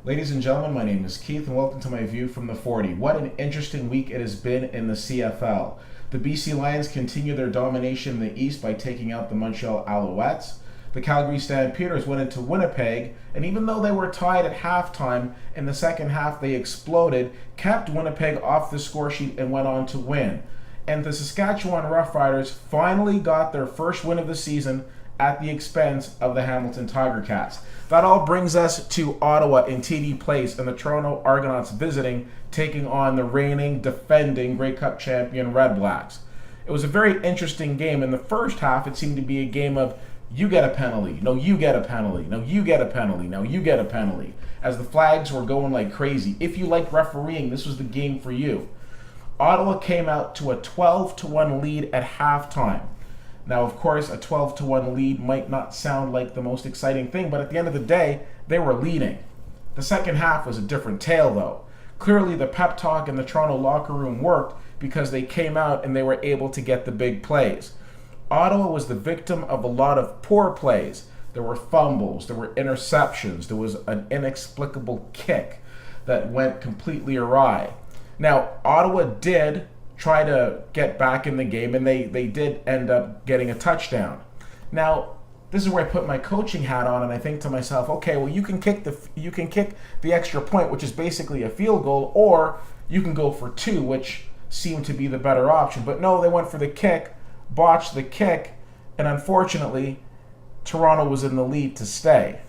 Ladies and gentlemen, my name is Keith and welcome to my view from the 40. What an interesting week it has been in the CFL. The BC Lions continue their domination in the East by taking out the Montreal Alouettes. The Calgary Stampeders went into Winnipeg, and even though they were tied at halftime, in the second half they exploded, kept Winnipeg off the score sheet and went on to win. And the Saskatchewan Roughriders finally got their first win of the season at the expense of the Hamilton Tiger Cats. That all brings us to Ottawa in TD Place and the Toronto Argonauts visiting, taking on the reigning, defending Grey Cup champion REDBLACKS. It was a very interesting game. In the first half, it seemed to be a game of you get a penalty, no, you get a penalty, no, you get a penalty, no, you get a penalty, as the flags were going like crazy. If you like refereeing, this was the game for you. Ottawa came out to a 12-1 lead at halftime. Now, of course, a 12-1 lead might not sound like the most exciting thing, but at the end of the day, they were leading. The second half was a different tale, though. Clearly, the pep talk in the Toronto locker room worked because they came out and they were able to get the big plays. Ottawa was the victim of a lot of poor plays. There were fumbles, there were interceptions, there was an inexplicable kick that went completely awry. Now, Ottawa did try to get back in the game, and they did end up getting a touchdown. Now, this is where I put my coaching hat on, and I think to myself, okay, well, you can kick the extra point, which is basically a field goal, or you can go for two, which seemed to be the better option. But no, they went for the kick, botched the kick, and unfortunately, Toronto was in the lead to stay.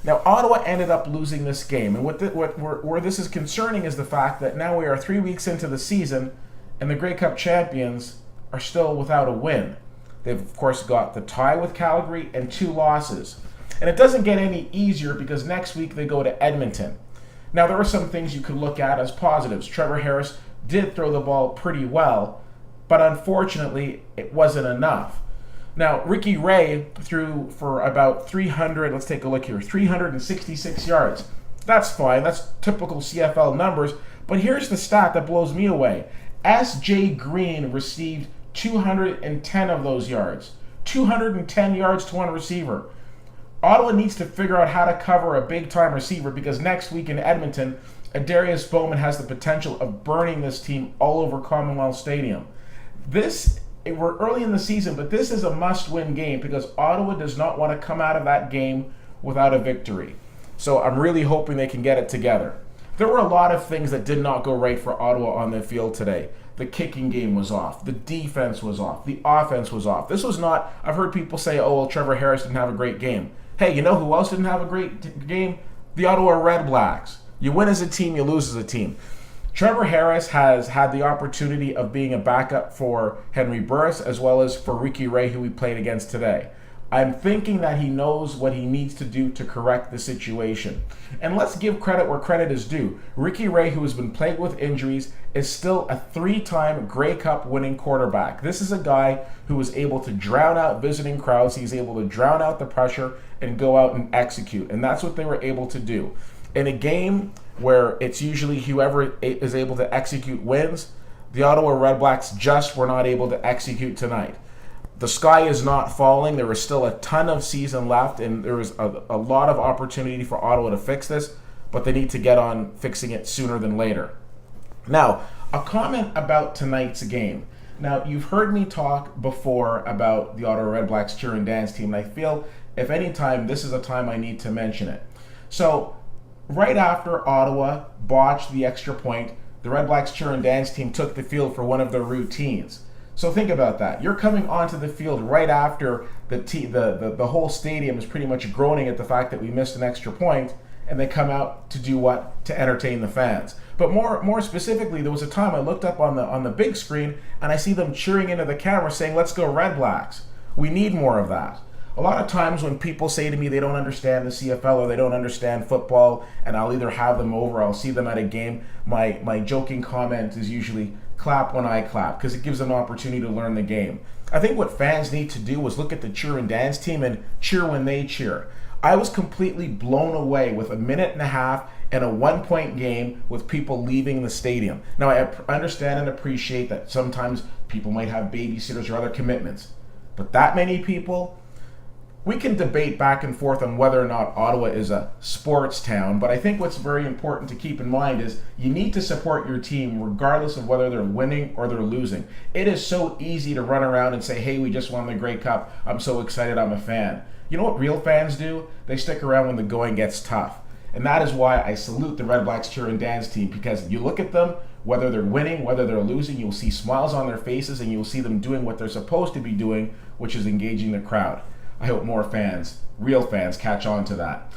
Now, Ottawa ended up losing this game, and where this is concerning is the fact that now we are 3 weeks into the season, and the Grey Cup champions are still without a win. They've, of course, got the tie with Calgary and 2 losses. And it doesn't get any easier because next week they go to Edmonton. Now, there are some things you could look at as positives. Trevor Harris did throw the ball pretty well, but unfortunately, it wasn't enough. Now, Ricky Ray threw for about 366 yards. That's fine. That's typical CFL numbers. But here's the stat that blows me away. S.J. Green received 210 of those yards. 210 yards to one receiver. Ottawa needs to figure out how to cover a big-time receiver because next week in Edmonton, Adarius Bowman has the potential of burning this team all over Commonwealth Stadium. We're early in the season, but this is a must-win game because Ottawa does not want to come out of that game without a victory. So I'm really hoping they can get it together. There were a lot of things that did not go right for Ottawa on the field today. The kicking game was off. The defense was off. The offense was off. This was not, I've heard people say, oh, well, Trevor Harris didn't have a great game. Hey, you know who else didn't have a great game? The Ottawa REDBLACKS. You win as a team, you lose as a team. Trevor Harris has had the opportunity of being a backup for Henry Burris as well as for Ricky Ray, who we played against today. I'm thinking that he knows what he needs to do to correct the situation. And let's give credit where credit is due. Ricky Ray, who has been plagued with injuries, is still a 3-time Grey Cup winning quarterback. This is a guy who was able to drown out visiting crowds. He's able to drown out the pressure and go out and execute. And that's what they were able to do. In a game where it's usually whoever is able to execute wins, the Ottawa REDBLACKS just were not able to execute tonight. The sky is not falling. There is still a ton of season left, and there is a lot of opportunity for Ottawa to fix this, but they need to get on fixing it sooner than later. Now, a comment about tonight's game. Now, you've heard me talk before about the Ottawa REDBLACKS cheer and dance team, and I feel if any time, this is a time I need to mention it. So, right after Ottawa botched the extra point, the REDBLACKS cheer and dance team took the field for one of their routines. So think about that. You're coming onto the field right after the whole stadium is pretty much groaning at the fact that we missed an extra point, and they come out to do what? To entertain the fans. But more specifically, there was a time I looked up on the big screen and I see them cheering into the camera saying, "Let's go REDBLACKS." We need more of that. A lot of times when people say to me they don't understand the CFL or they don't understand football, and I'll either have them over, I'll see them at a game, my joking comment is usually, clap when I clap, because it gives them an opportunity to learn the game. I think what fans need to do is look at the cheer and dance team and cheer when they cheer. I was completely blown away with a minute and a half and a 1-point game with people leaving the stadium. Now, I understand and appreciate that sometimes people might have babysitters or other commitments, but that many people, we can debate back and forth on whether or not Ottawa is a sports town, but I think what's very important to keep in mind is you need to support your team regardless of whether they're winning or they're losing. It is so easy to run around and say, hey, we just won the Grey Cup. I'm so excited, I'm a fan. You know what real fans do? They stick around when the going gets tough. And that is why I salute the Red Blacks cheer and dance team, because you look at them, whether they're winning, whether they're losing, you'll see smiles on their faces and you'll see them doing what they're supposed to be doing, which is engaging the crowd. I hope more fans, real fans, catch on to that.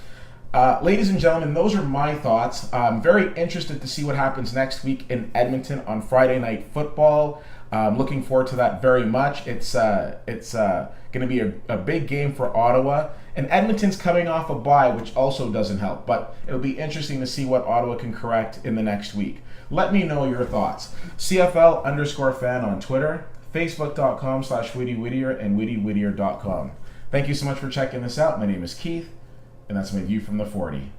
Ladies and gentlemen, those are my thoughts. I'm very interested to see what happens next week in Edmonton on Friday Night Football. Looking forward to that very much. It's going to be a big game for Ottawa. And Edmonton's coming off a bye, which also doesn't help. But it'll be interesting to see what Ottawa can correct in the next week. Let me know your thoughts. CFL_fan on Twitter, Facebook.com/WhittyWhittier and WhittyWhittier.com. Thank you so much for checking this out. My name is Keith, and that's my view from the 40.